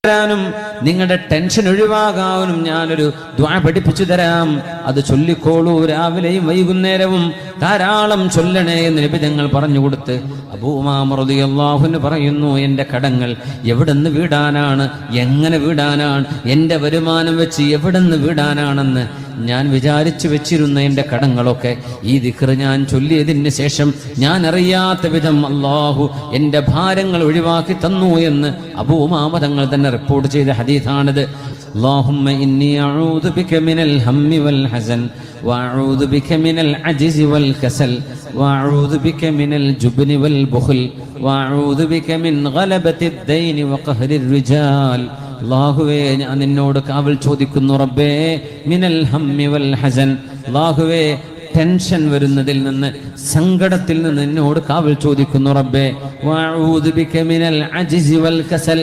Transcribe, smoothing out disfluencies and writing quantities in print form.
ും നിങ്ങളുടെ ടെൻഷൻ ഒഴിവാകാനും ഞാനൊരു ദുആ പഠിപ്പിച്ചു തരാം. അത് ചൊല്ലിക്കോളൂ, രാവിലെയും വൈകുന്നേരവും ധാരാളം ചൊല്ലണേ എന്ന് നബി തങ്ങൾ പറഞ്ഞു കൊടുത്ത് അബൂ ഉമാമ റളിയല്ലാഹു അൻഹു പറയുന്നു, എന്റെ കടങ്ങൾ എവിടെന്ന് വീടാനാണ്, എങ്ങനെ വീടാനാണ്, എന്റെ വരുമാനം വെച്ച് എവിടെന്ന് വീടാനാണെന്ന് ഞാൻ വിചാരിച്ചു വെച്ചിരുന്ന എന്റെ കടങ്ങളൊക്കെ ഈ ദിക്ർ ഞാൻ ചൊല്ലിയതിന് ശേഷം ഞാൻ അറിയാത്ത വിധം അല്ലാഹു എന്റെ ഭാരങ്ങൾ ഒഴിവാക്കി തന്നു എന്ന് അബൂ ഉമാമ തങ്ങൾ തന്നെ റിപ്പോർട്ട് ചെയ്ത ഹദീസാണിത്. اللهم إني أعوذ بك من الهم والحزن وأعوذ بك من العجز والكسل وأعوذ بك من الجبن والبخل وأعوذ بك من غلبة الدين وقهر الرجال. അല്ലാഹുവേ, ഞാൻ നിന്നോട് കാവൽ ചോദിക്കുന്നു റബ്ബേ, മിനൽ ഹമ്മി വൽ ഹസൻ, അല്ലാഹുവേ ടെൻഷൻ വരുന്നതിൽ നിന്ന്, സങ്കടത്തിൽ നിന്ന് നിന്നോട് കാവൽ ചോദിക്കുന്നു റബ്ബേ. വഅഊദു ബിക മിനൽ അജ്സി വൽ കസൽ,